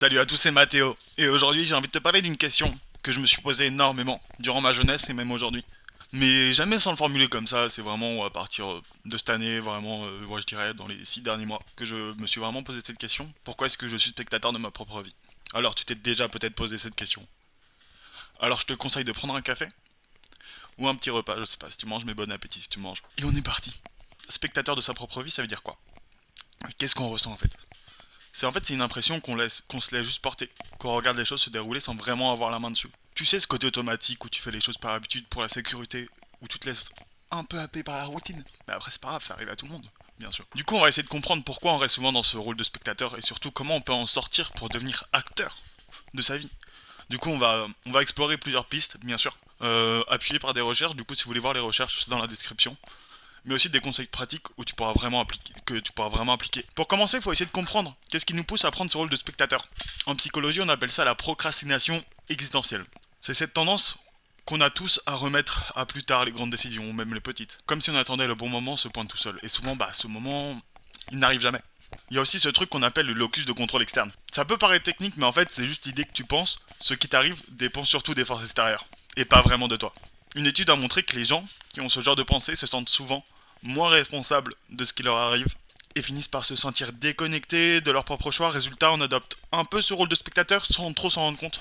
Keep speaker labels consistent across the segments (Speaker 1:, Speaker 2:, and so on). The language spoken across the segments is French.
Speaker 1: Salut à tous, c'est Mathéo. Et aujourd'hui, j'ai envie de te parler d'une question que je me suis posée énormément durant ma jeunesse et même aujourd'hui. Mais jamais sans le formuler comme ça, c'est vraiment à partir de cette année, vraiment, je dirais, dans les 6 derniers mois, que je me suis vraiment posé cette question. Pourquoi est-ce que je suis spectateur de ma propre vie? Alors, tu t'es déjà peut-être posé cette question. Alors, je te conseille de prendre un café ou un petit repas, je sais pas, si tu manges, mais bon appétit si tu manges. Et on est parti. Spectateur de sa propre vie, ça veut dire quoi? Qu'est-ce qu'on ressent en fait? C'est une impression qu'on se laisse juste porter, qu'on regarde les choses se dérouler sans vraiment avoir la main dessus. Tu sais ce côté automatique où tu fais les choses par habitude pour la sécurité, où tu te laisses un peu happer par la routine. Mais après c'est pas grave, ça arrive à tout le monde, bien sûr. Du coup on va essayer de comprendre pourquoi on reste souvent dans ce rôle de spectateur et surtout comment on peut en sortir pour devenir acteur de sa vie. Du coup on va explorer plusieurs pistes, bien sûr, appuyées par des recherches. Du coup si vous voulez voir les recherches, c'est dans la description, mais aussi des conseils pratiques où tu pourras vraiment appliquer, que tu pourras vraiment appliquer. Pour commencer, il faut essayer de comprendre qu'est-ce qui nous pousse à prendre ce rôle de spectateur. En psychologie, on appelle ça la procrastination existentielle. C'est cette tendance qu'on a tous à remettre à plus tard les grandes décisions, ou même les petites. Comme si on attendait le bon moment se pointe tout seul. Et souvent, ce moment, il n'arrive jamais. Il y a aussi ce truc qu'on appelle le locus de contrôle externe. Ça peut paraître technique, mais en fait, c'est juste l'idée que tu penses, ce qui t'arrive dépend surtout des forces extérieures, et pas vraiment de toi. Une étude a montré que les gens qui ont ce genre de pensée se sentent souvent moins responsables de ce qui leur arrive et finissent par se sentir déconnectés de leur propre choix. Résultat, on adopte un peu ce rôle de spectateur sans trop s'en rendre compte.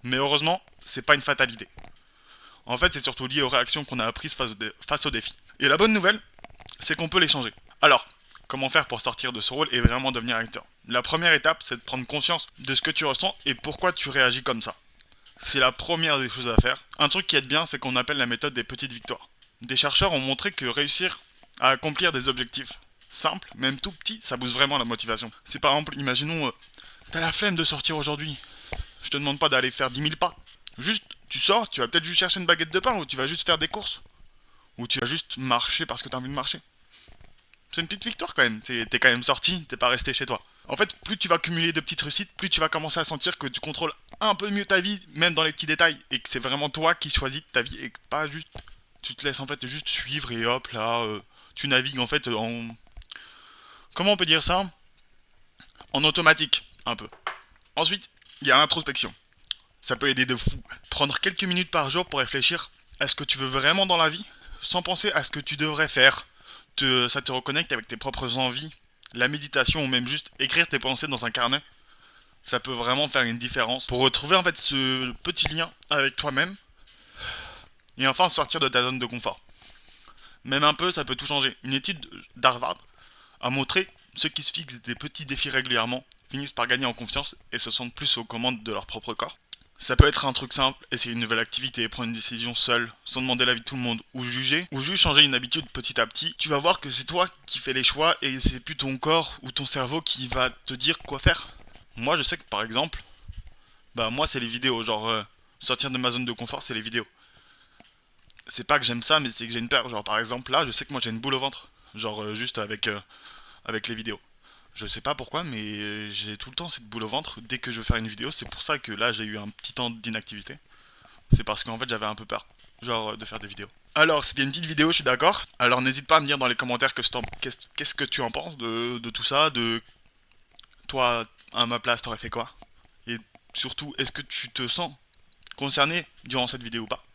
Speaker 1: Mais heureusement, c'est pas une fatalité. En fait, c'est surtout lié aux réactions qu'on a apprises face aux défis. Et la bonne nouvelle, c'est qu'on peut les changer. Alors, comment faire pour sortir de ce rôle et vraiment devenir acteur? La première étape, c'est de prendre conscience de ce que tu ressens et pourquoi tu réagis comme ça. C'est la première des choses à faire. Un truc qui aide bien, c'est qu'on appelle la méthode des petites victoires. Des chercheurs ont montré que réussir à accomplir des objectifs simples, même tout petits, ça booste vraiment la motivation. C'est par exemple, imaginons, t'as la flemme de sortir aujourd'hui. Je te demande pas d'aller faire 10 000 pas. Juste, tu sors, tu vas peut-être juste chercher une baguette de pain, ou tu vas juste faire des courses. Ou tu vas juste marcher parce que t'as envie de marcher. C'est une petite victoire quand même. T'es quand même sorti, t'es pas resté chez toi. En fait, plus tu vas cumuler de petites réussites, plus tu vas commencer à sentir que tu contrôles un peu mieux ta vie, même dans les petits détails, et que c'est vraiment toi qui choisis ta vie, et que pas juste, tu te laisses en fait juste suivre et hop là, tu navigues en fait en, comment on peut dire ça, en automatique un peu. Ensuite, il y a l'introspection. Ça peut aider de fou. Prendre quelques minutes par jour pour réfléchir à ce que tu veux vraiment dans la vie, sans penser à ce que tu devrais faire. Ça te reconnecte avec tes propres envies. La méditation ou même juste écrire tes pensées dans un carnet, ça peut vraiment faire une différence pour retrouver en fait ce petit lien avec toi-même et enfin sortir de ta zone de confort. Même un peu, ça peut tout changer. Une étude d'Harvard a montré ceux qui se fixent des petits défis régulièrement finissent par gagner en confiance et se sentent plus aux commandes de leur propre corps. Ça peut être un truc simple, essayer une nouvelle activité, prendre une décision seule, sans demander l'avis de tout le monde, ou juger, ou juste changer une habitude petit à petit. Tu vas voir que c'est toi qui fais les choix et c'est plus ton corps ou ton cerveau qui va te dire quoi faire. Moi, je sais que par exemple, moi c'est les vidéos, genre sortir de ma zone de confort, c'est les vidéos. C'est pas que j'aime ça, mais c'est que j'ai une peur. Genre par exemple là, je sais que moi j'ai une boule au ventre, genre juste avec les vidéos. Je sais pas pourquoi, mais j'ai tout le temps cette boule au ventre dès que je veux faire une vidéo. C'est pour ça que là j'ai eu un petit temps d'inactivité. C'est parce qu'en fait j'avais un peu peur, genre de faire des vidéos. Alors, c'est bien une petite vidéo, je suis d'accord. Alors, n'hésite pas à me dire dans les commentaires qu'est-ce que tu en penses de tout ça, de toi, à ma place, t'aurais fait quoi? Et surtout, est-ce que tu te sens concerné durant cette vidéo ou pas?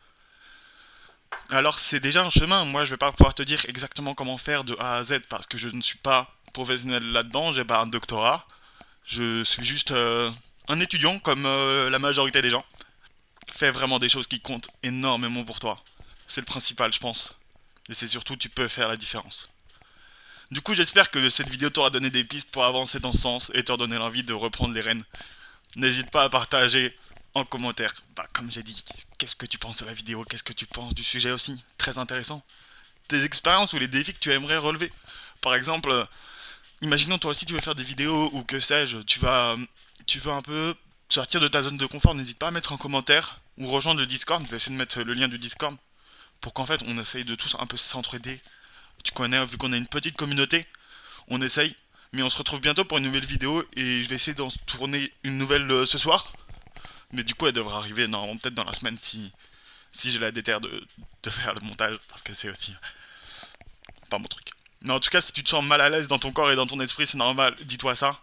Speaker 1: Alors, c'est déjà un chemin. Moi, je vais pas pouvoir te dire exactement comment faire de A à Z parce que je ne suis pas professionnel là-dedans, j'ai pas un doctorat. Je suis juste un étudiant comme la majorité des gens. Fais vraiment des choses qui comptent énormément pour toi. C'est le principal, je pense. Et c'est surtout, tu peux faire la différence. Du coup, j'espère que cette vidéo t'aura donné des pistes pour avancer dans ce sens et te redonner l'envie de reprendre les rênes. N'hésite pas à partager en commentaire. Comme j'ai dit, qu'est-ce que tu penses de la vidéo? Qu'est-ce que tu penses du sujet aussi? Très intéressant. Tes expériences ou les défis que tu aimerais relever. Par exemple, imaginons toi aussi tu veux faire des vidéos ou que sais-je, tu veux un peu sortir de ta zone de confort, n'hésite pas à mettre en commentaire ou rejoindre le Discord, je vais essayer de mettre le lien du Discord pour qu'en fait on essaye de tous un peu s'entraider. Tu connais, vu qu'on a une petite communauté, on essaye, mais on se retrouve bientôt pour une nouvelle vidéo et je vais essayer d'en tourner une nouvelle ce soir. Mais du coup elle devrait arriver normalement peut-être dans la semaine si j'ai la déterre de faire le montage parce que c'est aussi pas mon truc. Mais en tout cas, si tu te sens mal à l'aise dans ton corps et dans ton esprit, c'est normal, dis-toi ça.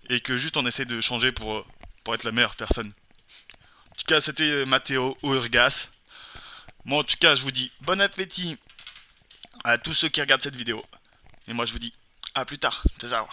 Speaker 1: et que juste on essaie de changer pour être la meilleure personne. En tout cas, c'était Matteo Urgas. Moi, en tout cas, je vous dis bon appétit à tous ceux qui regardent cette vidéo. Et moi, je vous dis à plus tard. Ciao, ciao.